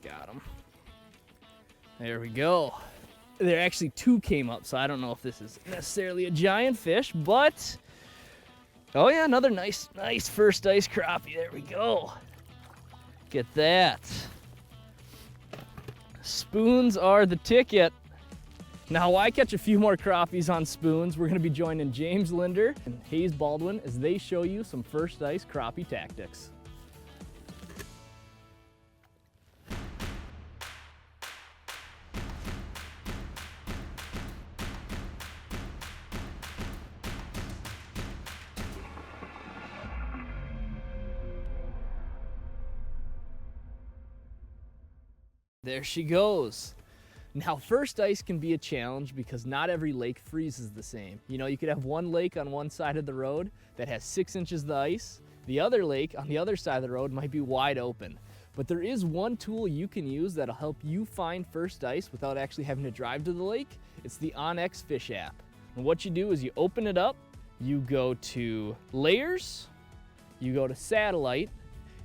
Got him. There we go. There actually 2 came up, so I don't know if this is necessarily a giant fish, but oh yeah, another nice first ice crappie. There we go. Get that. Spoons are the ticket. Now, while I catch a few more crappies on spoons, we're gonna be joining James Linder and Hayes Baldwin as they show you some first ice crappie tactics. There she goes. Now, first ice can be a challenge because not every lake freezes the same. You know, you could have one lake on one side of the road that has 6 inches of ice. The other lake on the other side of the road might be wide open. But there is one tool you can use that'll help you find first ice without actually having to drive to the lake. It's the onX Fish app. And what you do is you open it up, you go to Layers, you go to Satellite,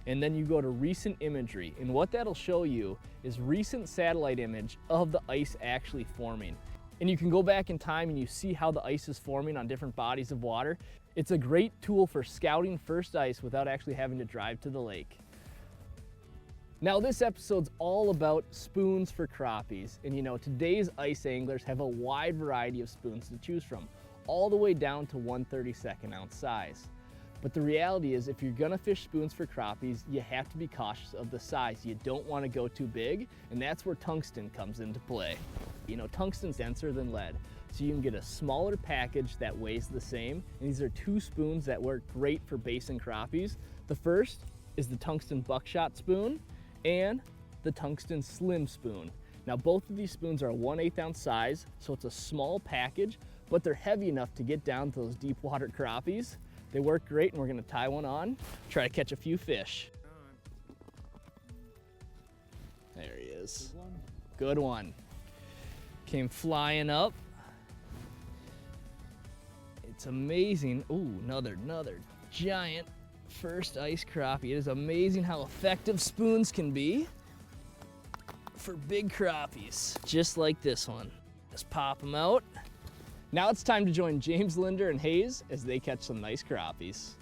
and then you go to Recent Imagery. And what that'll show you is recent satellite image of the ice actually forming. And you can go back in time and you see how the ice is forming on different bodies of water. It's a great tool for scouting first ice without actually having to drive to the lake. Now, this episode's all about spoons for crappies. And you know, today's ice anglers have a wide variety of spoons to choose from, all the way down to 1/32 ounce size. But the reality is, if you're gonna fish spoons for crappies, you have to be cautious of the size. You don't wanna go too big, and that's where tungsten comes into play. You know, tungsten's denser than lead, so you can get a smaller package that weighs the same. And these are 2 spoons that work great for basin crappies. The first is the tungsten buckshot spoon and the tungsten slim spoon. Now, both of these spoons are 1/8 ounce size, so it's a small package, but they're heavy enough to get down to those deep water crappies. They work great, and we're gonna tie one on, try to catch a few fish. There he is. Good one. Came flying up. It's amazing. Ooh, another giant first ice crappie. It is amazing how effective spoons can be for big crappies, just like this one. Just pop them out. Now it's time to join James Linder and Hayes as they catch some nice crappies.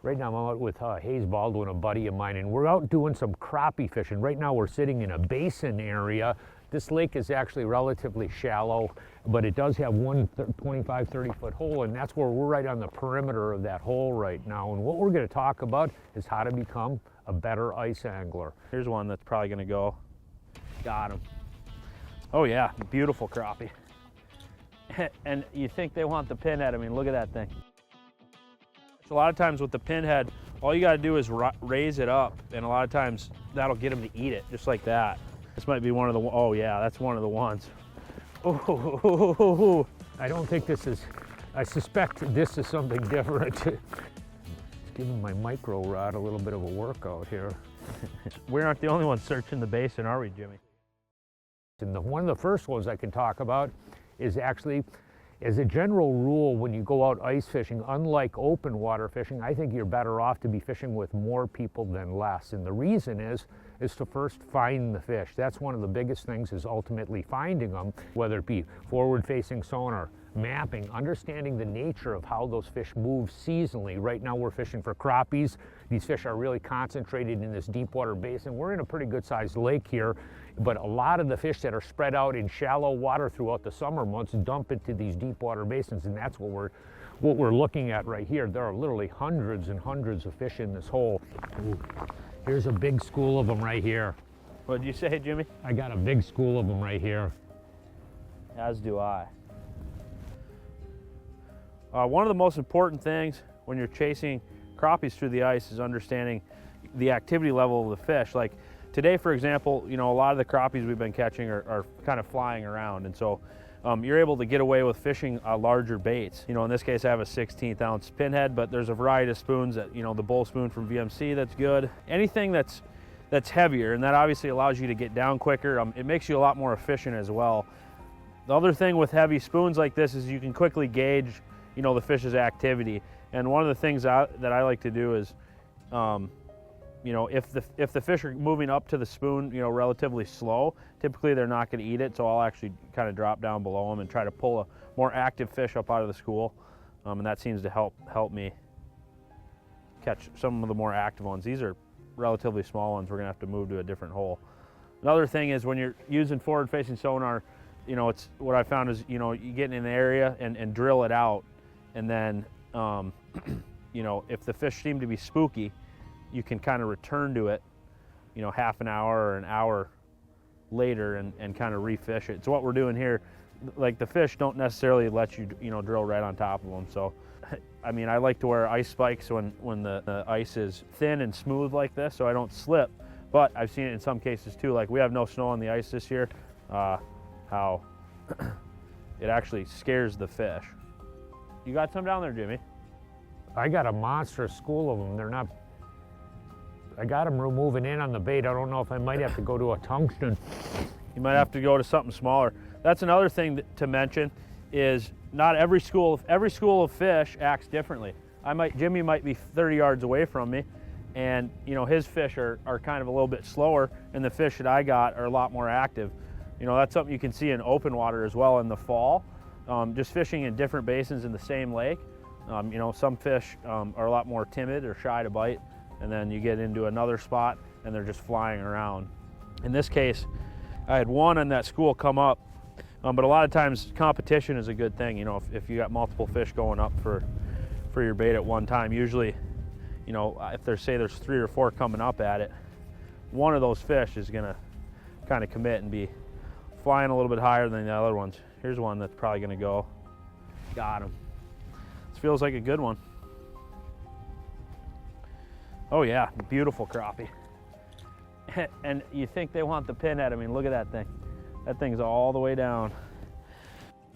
Right now I'm out with Hayes Baldwin, a buddy of mine, and we're out doing some crappie fishing. Right now we're sitting in a basin area. This lake is actually relatively shallow, but it does have one 25, 30-foot hole, and that's where we're right on the perimeter of that hole right now. And what we're gonna talk about is how to become a better ice angler. Here's one that's probably gonna go. Got him. Oh yeah, beautiful crappie. And you think they want the pinhead, I mean, look at that thing. A lot of times with the pinhead, all you gotta do is raise it up, and a lot of times that'll get them to eat it, just like that. This might be one of the, oh yeah, that's one of the ones. Oh, I don't think this is, I suspect this is something different. It's giving my micro rod a little bit of a workout here. We aren't the only ones searching the basin, are we, Jimmy? And one of the first ones I can talk about is actually, as a general rule, when you go out ice fishing, unlike open water fishing, I think you're better off to be fishing with more people than less. And the reason is to first find the fish. That's one of the biggest things, is ultimately finding them, whether it be forward-facing sonar, mapping, understanding the nature of how those fish move seasonally. Right now we're fishing for crappies. These fish are really concentrated in this deep water basin. We're in a pretty good sized lake here, but a lot of the fish that are spread out in shallow water throughout the summer months dump into these deep water basins, and that's what we're looking at right here. There are literally hundreds and hundreds of fish in this hole. Ooh, here's a big school of them right here. What did you say, Jimmy? I got a big school of them right here. As do I. One of the most important things when you're chasing crappies through the ice is understanding the activity level of the fish. Like today, for example, you know, a lot of the crappies we've been catching are kind of flying around, and so you're able to get away with fishing larger baits. You know, in this case I have a 16th ounce pinhead, but there's a variety of spoons that, you know, the bowl spoon from VMC, that's good. Anything that's heavier, and that obviously allows you to get down quicker. It makes you a lot more efficient as well. The other thing with heavy spoons like this is you can quickly gauge, you know, the fish's activity. And one of the things that I like to do is, you know, if the fish are moving up to the spoon, you know, relatively slow, typically they're not going to eat it. So I'll actually kind of drop down below them and try to pull a more active fish up out of the school, and that seems to help me catch some of the more active ones. These are relatively small ones. We're going to have to move to a different hole. Another thing is when you're using forward-facing sonar, you know, it's what I found is, you know, you get in an area and drill it out, and then, you know, if the fish seem to be spooky, you can kind of return to it, you know, half an hour or an hour later and kind of refish it. So what we're doing here, like the fish don't necessarily let you, you know, drill right on top of them. So, I mean, I like to wear ice spikes when the ice is thin and smooth like this so I don't slip. But I've seen it in some cases too, like we have no snow on the ice this year, how it actually scares the fish. You got some down there, Jimmy? I got a monstrous school of them. They're not, I got them moving in on the bait. I don't know if I might have to go to a tungsten. You might have to go to something smaller. That's another thing to mention is not every school of fish acts differently. Jimmy might be 30 yards away from me, and you know his fish are kind of a little bit slower, and the fish that I got are a lot more active. You know, that's something you can see in open water as well in the fall. Just fishing in different basins in the same lake. You know, some fish are a lot more timid or shy to bite, and then you get into another spot and they're just flying around. In this case, I had one on that school come up, but a lot of times competition is a good thing. You know, if you got multiple fish going up for your bait at one time, usually, you know, if there's 3 or 4 coming up at it, one of those fish is gonna kind of commit and be flying a little bit higher than the other ones. Here's one that's probably gonna go. Got him. This feels like a good one. Oh yeah, beautiful crappie. And you think they want the pinhead. I mean, look at that thing. That thing's all the way down.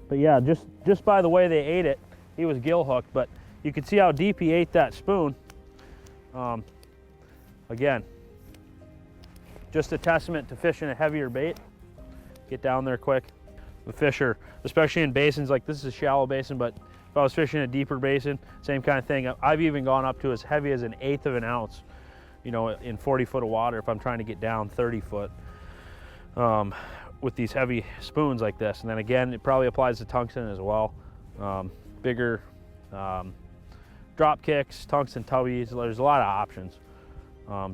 But yeah, just by the way they ate it, he was gill hooked, but you can see how deep he ate that spoon. Again, just a testament to fishing a heavier bait. Get down there quick. The fish are, especially in basins like this is a shallow basin, but if I was fishing a deeper basin, same kind of thing. I've even gone up to as heavy as 1/8 of an ounce, you know, in 40 foot of water if I'm trying to get down 30 foot with these heavy spoons like this. And then again, it probably applies to tungsten as well. Bigger drop kicks, tungsten tubbies. There's a lot of options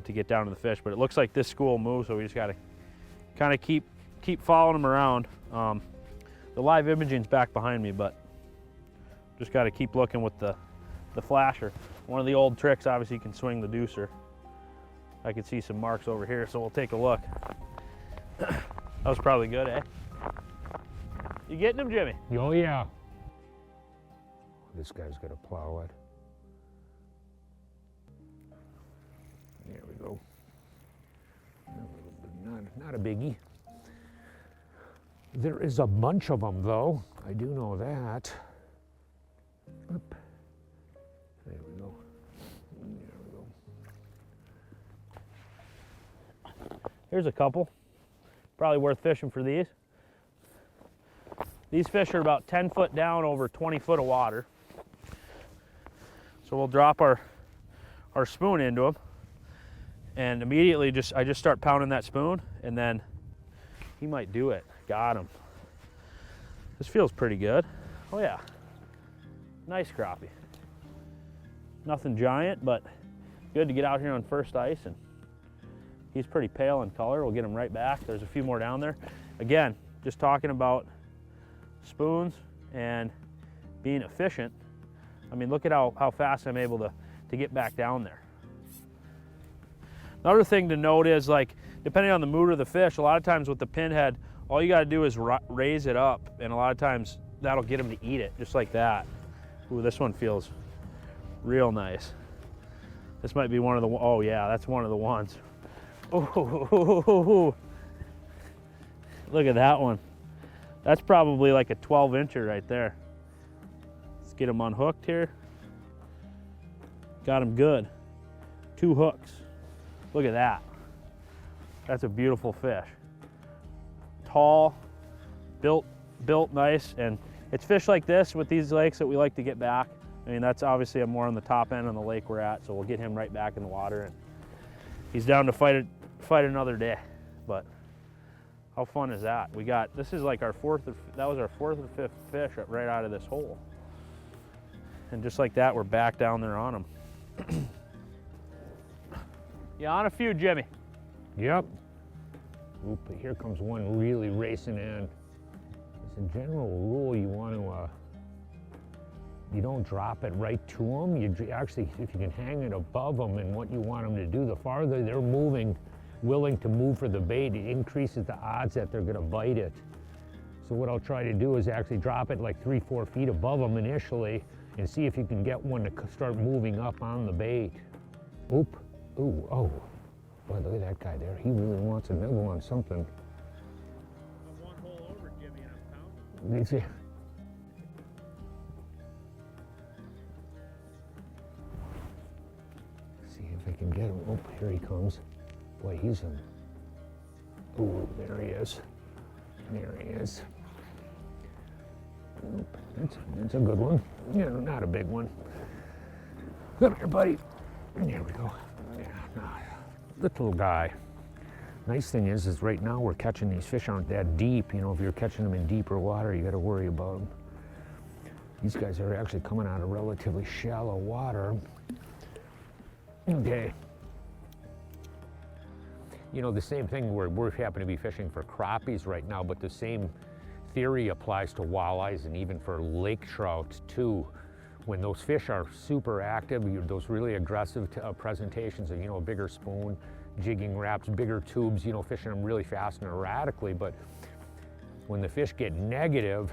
to get down to the fish, but it looks like this school moves, so we just got to kind of keep following them around. The live imaging's back behind me, but just got to keep looking with the flasher. One of the old tricks, obviously, you can swing the deucer. I can see some marks over here, so we'll take a look. That was probably good, eh? You getting them, Jimmy? Oh yeah. This guy's gonna plow it. There we go. Not a biggie. There is a bunch of them though. I do know that. Oop. There we go. There we go. Here's a couple. Probably worth fishing for these. These fish are about 10 foot down over 20 foot of water. So we'll drop our spoon into them, and immediately I just start pounding that spoon, and then he might do it. Got him. This feels pretty good. Oh yeah, nice crappie. Nothing giant, but good to get out here on first ice, and he's pretty pale in color. We'll get him right back. There's a few more down there. Again, just talking about spoons and being efficient. I mean, look at how fast I'm able to get back down there. Another thing to note is, like, depending on the mood of the fish, a lot of times with the pinhead, all you gotta do is raise it up, and a lot of times that'll get him to eat it, just like that. Ooh, this one feels real nice. This might be one of the, oh yeah, that's one of the ones. Ooh, look at that one. That's probably like a 12-incher right there. Let's get him unhooked here. Got him good. 2 hooks. Look at that. That's a beautiful fish. Tall, built nice, and it's fish like this with these lakes that we like to get back. I mean, that's obviously more on the top end of the lake we're at, so we'll get him right back in the water, and he's down to fight another day. But how fun is that? This is like that was our fourth or fifth fish right out of this hole. And just like that, we're back down there on them. Yeah, on a few, Jimmy. Yep. Oop, here comes one really racing in. As a general rule, you want to, you don't drop it right to them. You actually, if you can hang it above them and what you want them to do, the farther they're moving, willing to move for the bait, it increases the odds that they're going to bite it. So what I'll try to do is actually drop it like 3-4 feet above them initially and see if you can get one to start moving up on the bait. Oop. Ooh, oh. Boy, look at that guy there. He really wants a nibble on something. I'm one hole over, Jimmy, and I'm pounding. Did you? See if I can get him. Oh, here he comes. Boy, he's in. Ooh, there he is. There he is. Nope, that's a good one. Yeah, not a big one. Come here, buddy. There we go. Yeah, little guy. Nice thing is right now we're catching these fish aren't that deep. You know, if you're catching them in deeper water, you got to worry about them. These guys are actually coming out of relatively shallow water. Okay. You know, the same thing, we're happen to be fishing for crappies right now, but the same theory applies to walleyes and even for lake trout too. When those fish are super active, those really aggressive presentations of, you know, a bigger spoon, jigging wraps, bigger tubes, you know, fishing them really fast and erratically. But when the fish get negative,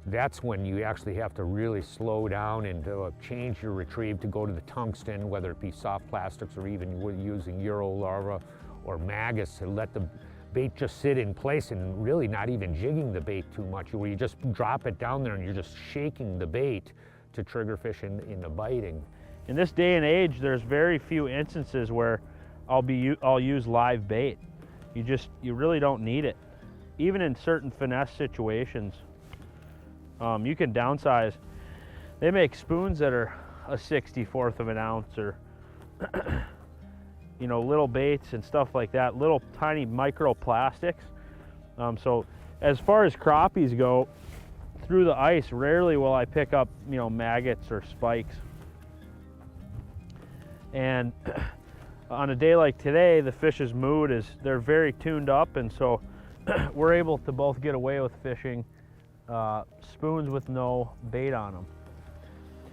that's when you actually have to really slow down and change your retrieve to go to the tungsten, whether it be soft plastics or even using Euro larva or maggots to let the bait just sit in place and really not even jigging the bait too much, where you just drop it down there and you're just shaking the bait to trigger fish into biting. In this day and age, there's very few instances where I'll use live bait. You really don't need it. Even in certain finesse situations, you can downsize. They make spoons that are a 64th of an ounce, or you know, little baits and stuff like that, little tiny microplastics. So as far as crappies go, through the ice, rarely will I pick up, you know, maggots or spikes. And on a day like today, the fish's mood is, they're very tuned up, and so we're able to both get away with fishing spoons with no bait on them.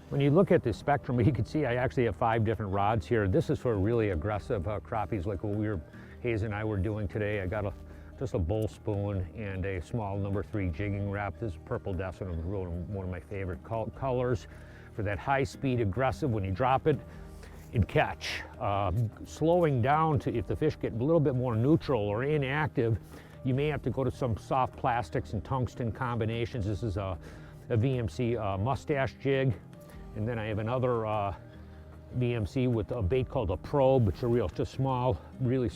When you look at the spectrum, you can see I actually have 5 different rods here. This is for really aggressive crappies like what Hayes and I were doing today. I got just a bowl spoon and a small number 3 jigging wrap. This is purple Desert, one of my favorite colors for that high speed aggressive when you drop it and catch. Slowing down to, if the fish get a little bit more neutral or inactive, you may have to go to some soft plastics and tungsten combinations. This is a VMC mustache jig. And then I have another VMC with a bait called a probe, which are just small, really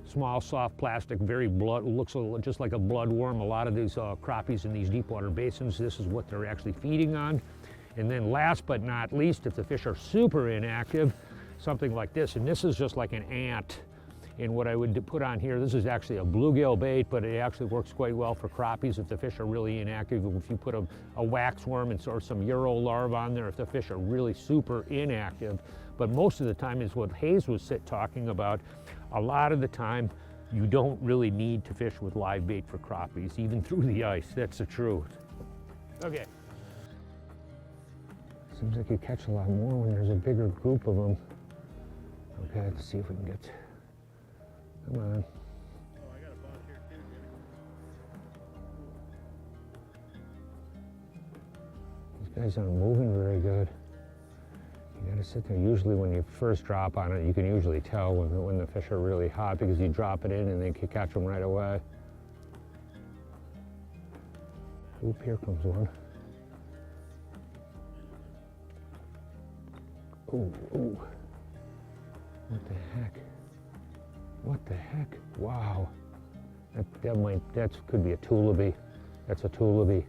small, soft plastic, looks just like a bloodworm. A lot of these crappies in these deep water basins, this is what they're actually feeding on. And then last but not least, if the fish are super inactive, something like this, and this is just like an ant. And what I would put on here, this is actually a bluegill bait, but it actually works quite well for crappies if the fish are really inactive. If you put a waxworm or some Euro larva on there, if the fish are really super inactive. But most of the time is what Hayes was talking about. A lot of the time, you don't really need to fish with live bait for crappies, even through the ice. That's the truth. Okay. Seems like you catch a lot more when there's a bigger group of them. Okay, let's see if we can get. Come on. Oh, I got a bunch here too, Jimmy. These guys aren't moving very good. You gotta sit there. Usually when you first drop on it, you can usually tell when the fish are really hot because you drop it in and they can catch them right away. Oop, here comes one. Ooh, ooh. What the heck? What the heck? Wow. That could be a tulipy. That's a tulipy.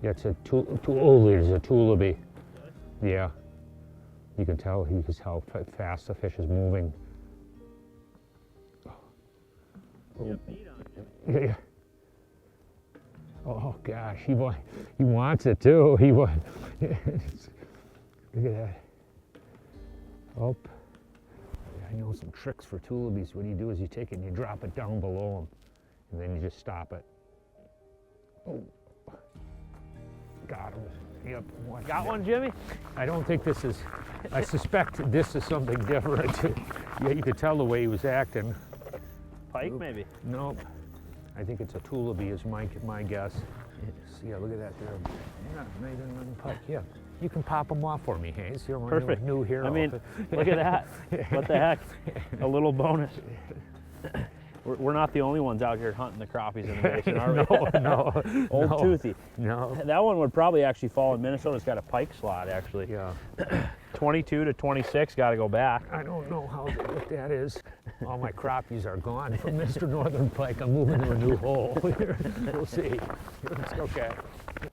Yeah, it's a oh, there's a tulipy. Yeah. You can tell how fast the fish is moving. Yep. Yeah. Oh gosh, he wants it too. Look at that. Oh. I know some tricks for tullabies. What you do is you take it and you drop it down below them, and then you just stop it. Oh. Got him. Yep. Got one, Jimmy? I don't think this is, I suspect this is something different. Yeah, you could tell the way he was acting. Pike, maybe? Nope. I think it's a tullaby is my guess. Yeah, look at that there. Not even pike. Yeah. You can pop them off for me, Hayes. You're my Perfect. new hero. I mean, look at that. What the heck? A little bonus. We're not the only ones out here hunting the crappies in the basin, are we? No. Old no, Toothy. No. That one would probably actually fall in Minnesota. It's got a pike slot, actually. Yeah. 22 to 26, got to go back. I don't know what that is. All my crappies are gone from Mr. Northern Pike. I'm moving to a new hole. We'll see. It's okay.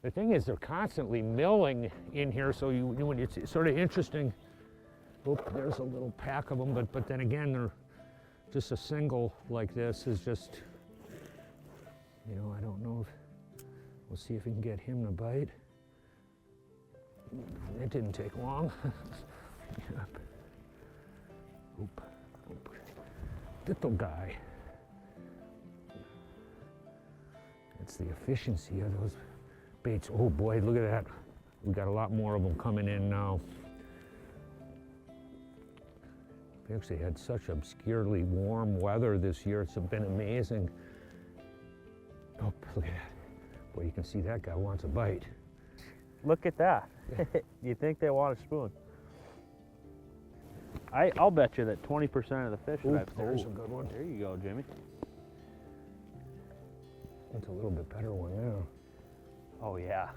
The thing is, they're constantly milling in here, so it's sort of interesting. Oop, there's a little pack of them, but then again, they're just a single like this is just, I don't know. We'll see if we can get him to bite. It didn't take long. Yep. Oop, oop. Little guy. It's the efficiency of those baits. Oh boy, look at that. We got a lot more of them coming in now. We actually had such obscurely warm weather this year. It's been amazing. Oh, look at that. Boy, you can see that guy wants a bite. Look at that. You think they want a spoon? I'll bet you that 20% of the fish that I've there's a good one. There you go, Jimmy. That's a little bit better one now. Oh, yeah.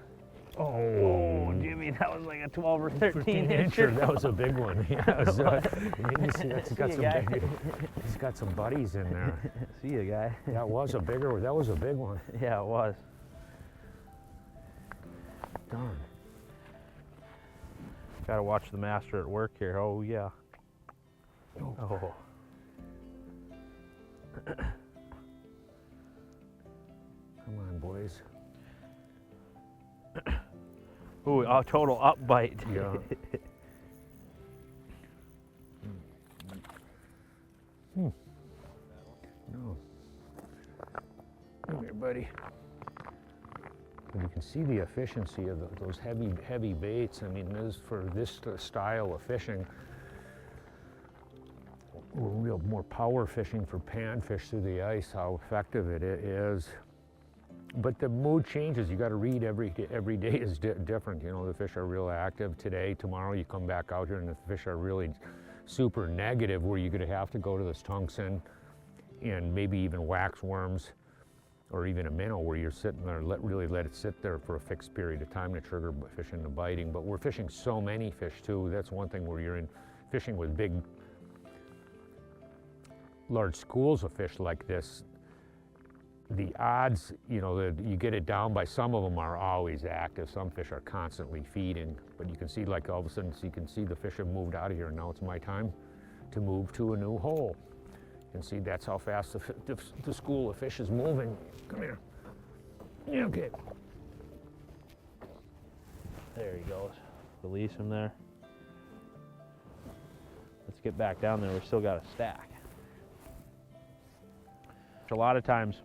Oh, Jimmy, that was like a 12 or 13 incher. That was a big one. Yeah, you see, he's got some buddies in there. See you, guy. That was a big one. Yeah, it was. Darn. Got to watch the master at work here. Oh, yeah. Oh. Come on, boys. Ooh, a total up bite. Yeah. No. Come here, buddy. And you can see the efficiency of those heavy baits. I mean, for this style of fishing, real more power fishing for panfish through the ice, how effective it is. But the mood changes. You got to read every day is different. The fish are real active today. Tomorrow you come back out here and the fish are really super negative, where you're going to have to go to this tungsten and maybe even wax worms or even a minnow, where you're sitting there, really let it sit there for a fixed period of time to trigger fish into biting. But we're fishing so many fish too. That's one thing where you're in fishing with big, large schools of fish like this. The odds, that you get it down by, some of them are always active. Some fish are constantly feeding, but you can see, like, all of a sudden, you can see the fish have moved out of here. Now it's my time to move to a new hole. You can see that's how fast the school of fish is moving. Come here. Yeah, okay. There he goes. Release him there. Let's get back down there. We've still got a stack. A lot of times,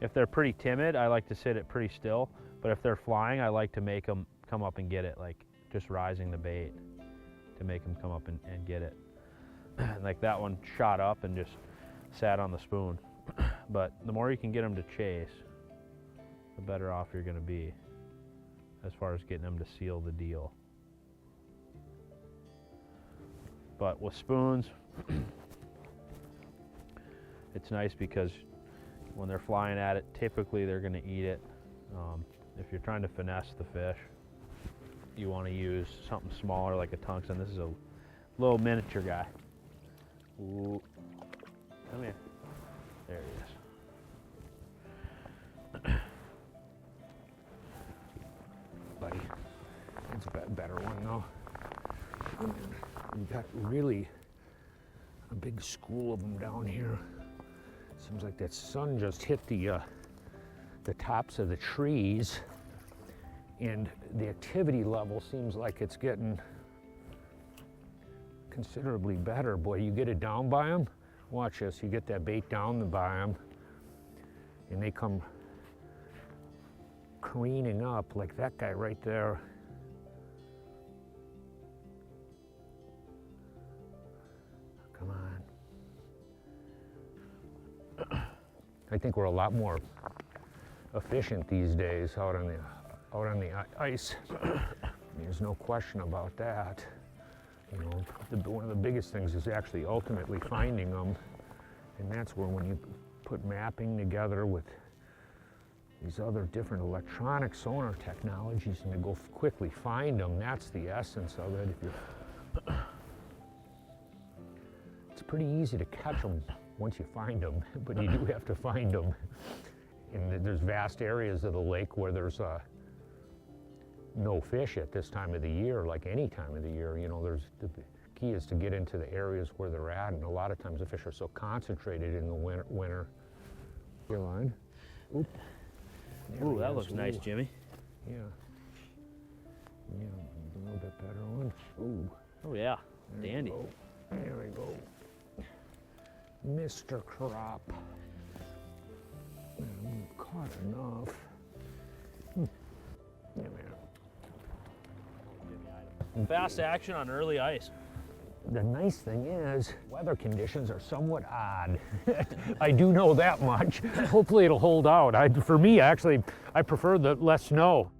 if they're pretty timid, I like to sit it pretty still. But if they're flying, I like to make them come up and get it, like just rising the bait to make them come up and get it. Like that one shot up and just sat on the spoon. But the more you can get them to chase, the better off you're going to be as far as getting them to seal the deal. But with spoons, it's nice because when they're flying at it, typically they're going to eat it. If you're trying to finesse the fish, you want to use something smaller like a tungsten. This is a little miniature guy. Ooh. Come here. There he is. Buddy, it's better better one though. We've got really a big school of them down here. Seems like that sun just hit the tops of the trees, and the activity level seems like it's getting considerably better. Boy, you get it down by them. Watch this. You get that bait down by them, and they come careening up like that guy right there. Come on. I think we're a lot more efficient these days out on the ice. There's no question about that. You know, one of the biggest things is actually ultimately finding them, and that's where when you put mapping together with these other different electronic sonar technologies and to go quickly find them, that's the essence of it. It's pretty easy to catch them once you find them, but you do have to find them. And there's vast areas of the lake where there's no fish at this time of the year, like any time of the year. You know, the key is to get into the areas where they're at, and a lot of times the fish are so concentrated in the winter. Your line. Oop. Ooh, that looks nice, Jimmy. Yeah. Yeah, a little bit better one. Ooh. Oh yeah, dandy. There we go. Mr. Crop. We've caught enough. Yeah, man. Fast action on early ice. The nice thing is, weather conditions are somewhat odd. I do know that much. Hopefully it'll hold out. For me, actually, I prefer the less snow.